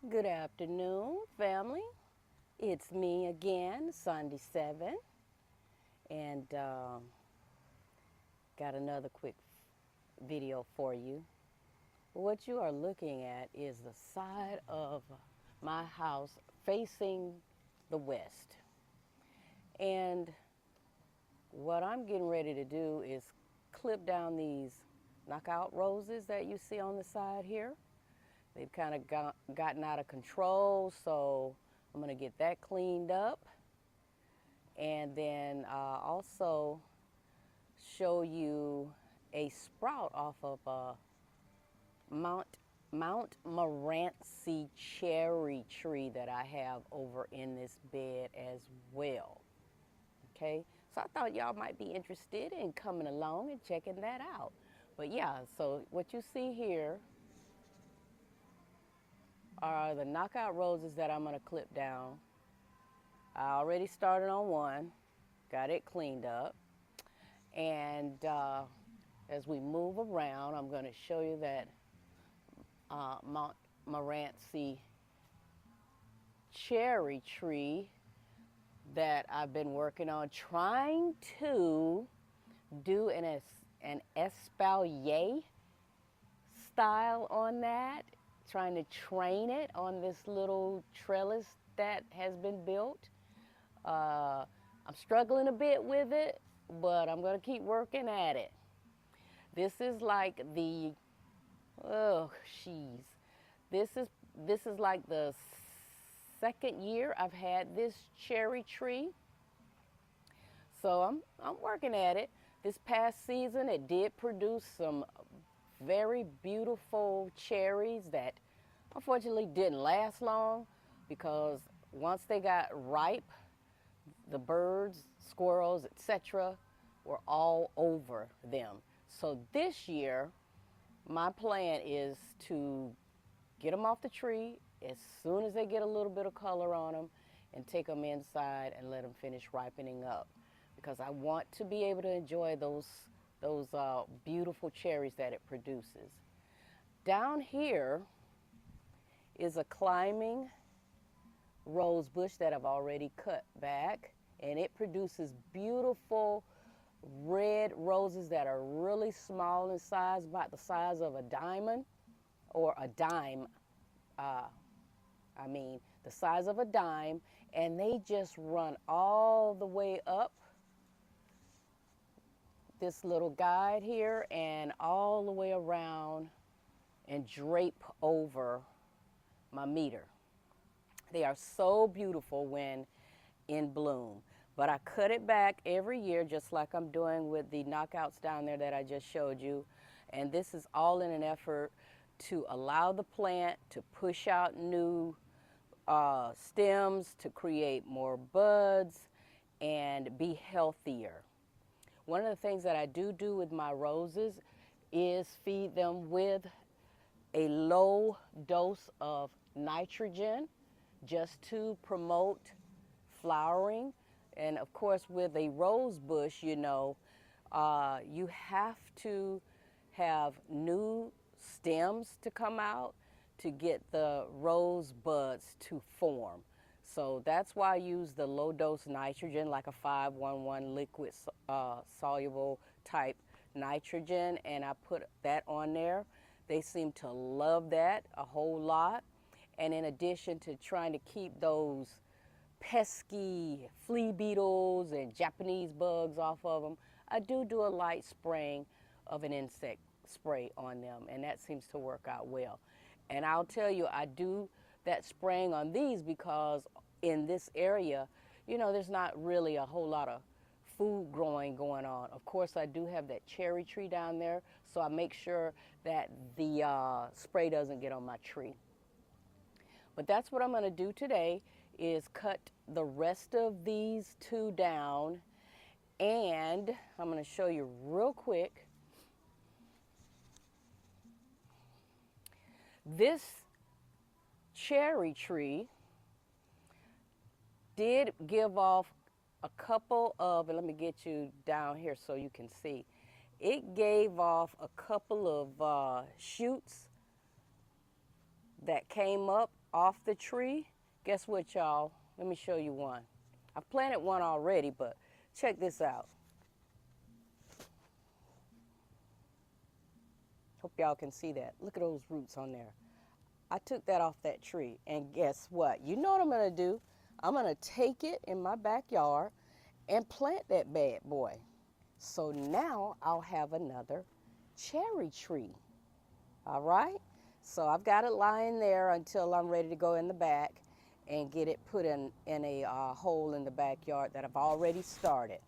Good afternoon, family. It's me again, Sunday 7, and got another quick video for you. What you are looking at is the side of my house facing the west. And what I'm getting ready to do is clip down these knockout roses that you see on the side here. They've kind of gotten out of control, so I'm going to get that cleaned up. And then also show you a sprout off of a Mount Morency cherry tree that I have over in this bed as well. Okay, so I thought y'all might be interested in coming along and checking that out. But yeah, so what you see here are the knockout roses that I'm going to clip down. I already started on one, got it cleaned up. And as we move around, I'm going to show you that Mount Morency cherry tree that I've been working on, trying to do an espalier style on that, trying to train it on this little trellis that has been built. I'm struggling a bit with it, but I'm going to keep working at it. This is like the, oh, jeez. This is like the second year I've had this cherry tree. So I'm working at it. This past season, it did produce some very beautiful cherries that unfortunately didn't last long because once they got ripe, the birds, squirrels, etc., were all over them. So this year, my plan is to get them off the tree as soon as they get a little bit of color on them and take them inside and let them finish ripening up, because I want to be able to enjoy those beautiful cherries that it produces. Down here is a climbing rose bush that I've already cut back, and it produces beautiful red roses that are really small in size, about the size of a diamond, or a dime. The size of a dime, and they just run all the way up this little guide here and all the way around and drape over my meter. They are so beautiful when in bloom. But I cut it back every year, just like I'm doing with the knockouts down there that I just showed you. And this is all in an effort to allow the plant to push out new stems, to create more buds, and be healthier. One of the things that I do with my roses is feed them with a low dose of nitrogen just to promote flowering. And of course, with a rose bush, you have to have new stems to come out to get the rose buds to form. So that's why I use the low dose nitrogen, like a 511 liquid soluble type nitrogen, and I put that on there. They seem to love that a whole lot. And in addition to trying to keep those pesky flea beetles and Japanese bugs off of them, I do a light spraying of an insect spray on them, and that seems to work out well. And I'll tell you, I do that spraying on these because in this area, there's not really a whole lot of food growing going on. Of course, I do have that cherry tree down there, so I make sure that the spray doesn't get on my tree. But that's what I'm going to do today, is cut the rest of these two down, and I'm going to show you real quick. This cherry tree did give off a couple of, and let me get you down here so you can see. It gave off a couple of shoots that came up off the tree. Guess what, y'all? Let me show you one. I've planted one already, but check this out. Hope y'all can see that. Look at those roots on there. I took that off that tree, and guess what? You know what I'm gonna do? I'm gonna take it in my backyard and plant that bad boy. So now I'll have another cherry tree. All right? So I've got it lying there until I'm ready to go in the back and get it put in a hole in the backyard that I've already started.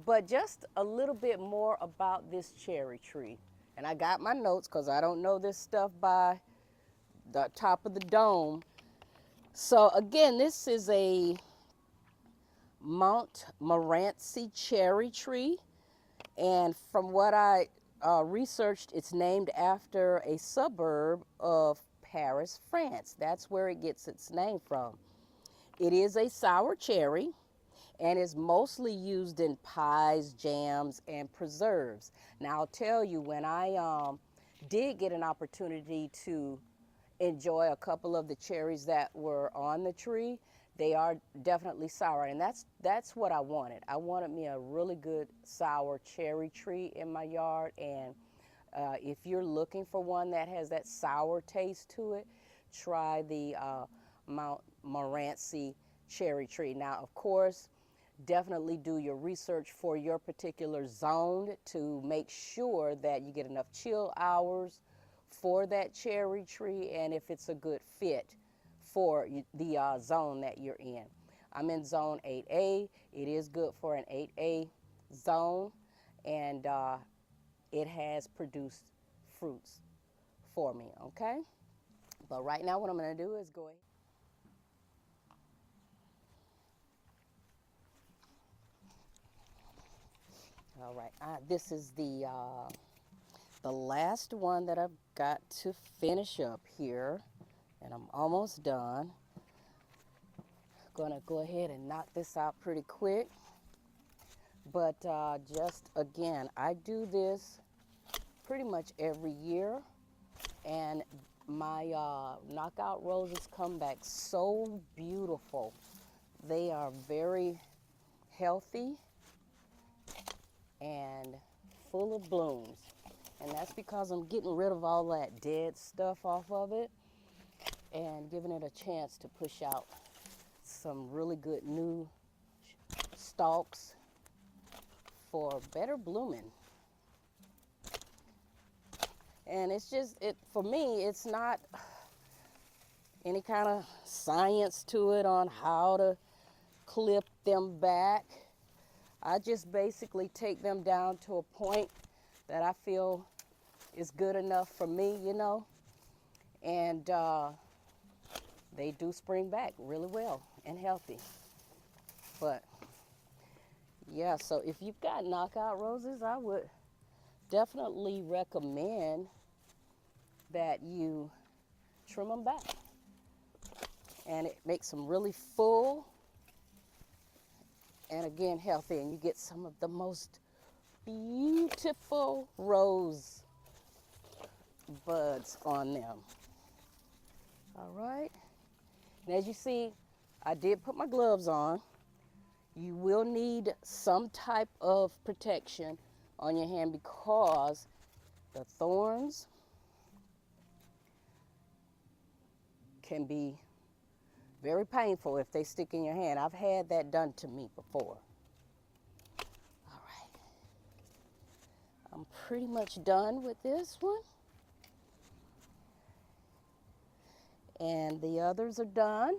But just a little bit more about this cherry tree. And I got my notes because I don't know this stuff by the top of the dome. So again, this is a Montmorency cherry tree. And from what I researched, it's named after a suburb of Paris, France. That's where it gets its name from. It is a sour cherry and is mostly used in pies, jams, and preserves. Now, I'll tell you, when I did get an opportunity to enjoy a couple of the cherries that were on the tree, they are definitely sour, and that's what I wanted. I wanted me a really good sour cherry tree in my yard, and if you're looking for one that has that sour taste to it, try the Montmorency cherry tree. Now, of course, definitely do your research for your particular zone to make sure that you get enough chill hours for that cherry tree, and if it's a good fit for the zone that you're in. I'm in zone 8A. It is good for an 8A zone, and it has produced fruits for me, okay? But right now what I'm going to do is go ahead. All right, this is the last one that I've got to finish up here, and I'm almost done. Gonna go ahead and knock this out pretty quick. But just again, I do this pretty much every year, and my knockout roses come back so beautiful. They are very healthy and full of blooms. And that's because I'm getting rid of all that dead stuff off of it and giving it a chance to push out some really good new stalks for better blooming. And it's just, for me, it's not any kind of science to it on how to clip them back. I just basically take them down to a point that I feel is good enough for me, you know, and they do spring back really well and healthy. But yeah, so if you've got knockout roses, I would definitely recommend that you trim them back, and it makes them really full and again healthy, and you get some of the most beautiful rose buds on them. All right, and as you see, I did put my gloves on. You will need some type of protection on your hand because the thorns can be very painful if they stick in your hand. I've had that done to me before. All right, I'm pretty much done with this one. And the others are done.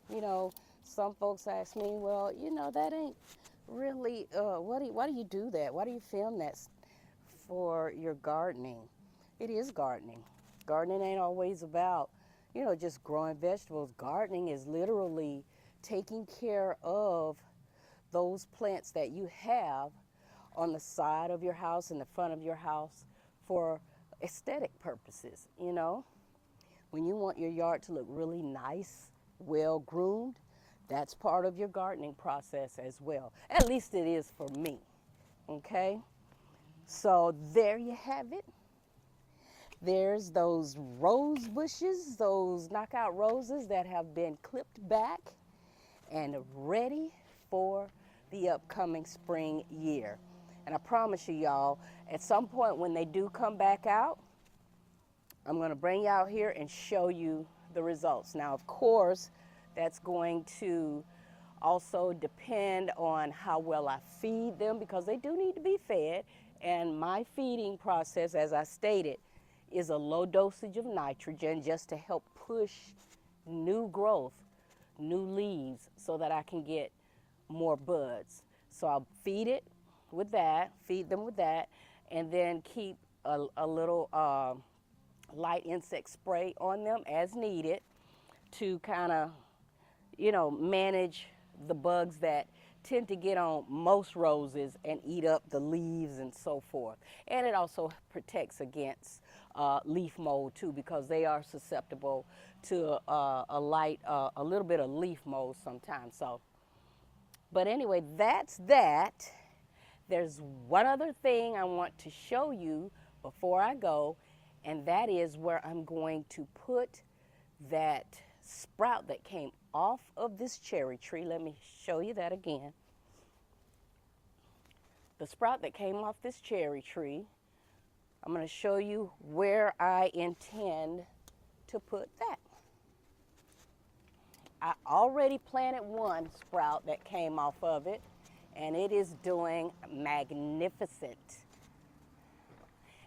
You know, some folks ask me, well, you know, that ain't really, why do you do that? Why do you film that for your gardening? It is gardening. Gardening ain't always about, you know, just growing vegetables. Gardening is literally taking care of those plants that you have on the side of your house, in the front of your house, for aesthetic purposes, you know. When you want your yard to look really nice, well groomed, that's part of your gardening process as well. At least it is for me, okay? So there you have it. There's those rose bushes, those knockout roses that have been clipped back and ready for the upcoming spring year. And I promise you, y'all, at some point when they do come back out, I'm going to bring you out here and show you the results. Now, of course, that's going to also depend on how well I feed them, because they do need to be fed. And my feeding process, as I stated, is a low dosage of nitrogen just to help push new growth, new leaves, so that I can get more buds. So I'll feed it with that, feed them with that, and then keep a little light insect spray on them as needed to kind of, manage the bugs that tend to get on most roses and eat up the leaves and so forth. And it also protects against leaf mold too, because they are susceptible to a little bit of leaf mold sometimes. So, but anyway, that's that. There's one other thing I want to show you before I go, and that is where I'm going to put that sprout that came off of this cherry tree. Let me show you that again. The sprout that came off this cherry tree, I'm going to show you where I intend to put that. I already planted one sprout that came off of it, and it is doing magnificent.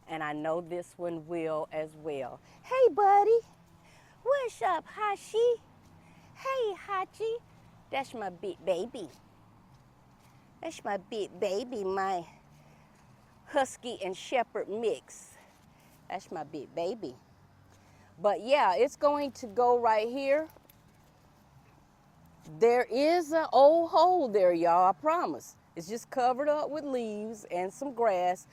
And I know this one will as well. Hey, buddy. What's up, Hachi? Hey, Hachi. That's my big baby. That's my big baby, my husky and shepherd mix. That's my big baby. But yeah, it's going to go right here. There is an old hole there, y'all, I promise. It's just covered up with leaves and some grass,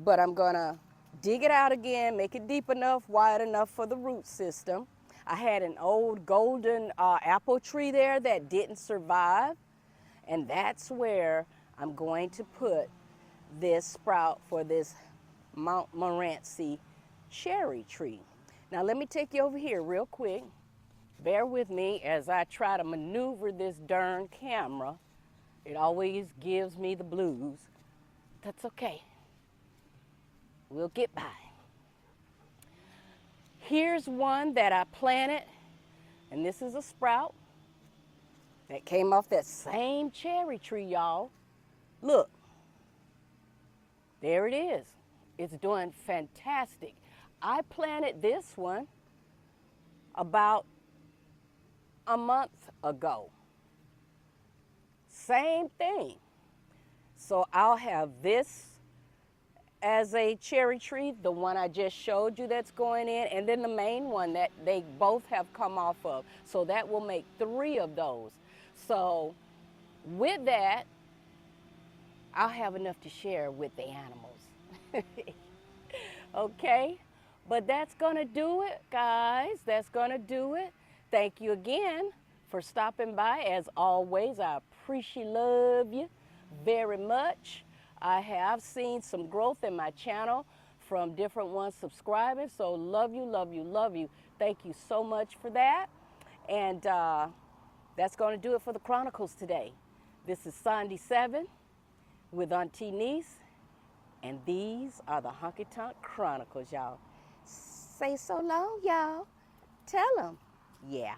but I'm gonna dig it out again, make it deep enough, wide enough for the root system. I had an old golden apple tree there that didn't survive, and that's where I'm going to put this sprout for this Montmorency cherry tree. Now let me take you over here real quick. Bear with me as I try to maneuver this darn camera. It always gives me the blues. That's okay. We'll get by. Here's one that I planted, and this is a sprout that came off that same cherry tree, y'all. Look, there it is. It's doing fantastic. I planted this one about a month ago. Same thing. So I'll have this as a cherry tree, the one I just showed you that's going in, and then the main one that they both have come off of. So that will make 3 of those. So with that, I'll have enough to share with the animals. Okay? But that's gonna do it, guys. That's gonna do it. Thank you again for stopping by. As always, I appreciate love you very much. I have seen some growth in my channel from different ones subscribing, so love you, love you, love you. Thank you so much for that. And that's going to do it for the Chronicles today. This is Sandy 7 with AN-T-NEES, and these are the Honky Tonk Chronicles, y'all. Say so long, y'all. Tell them. Yeah.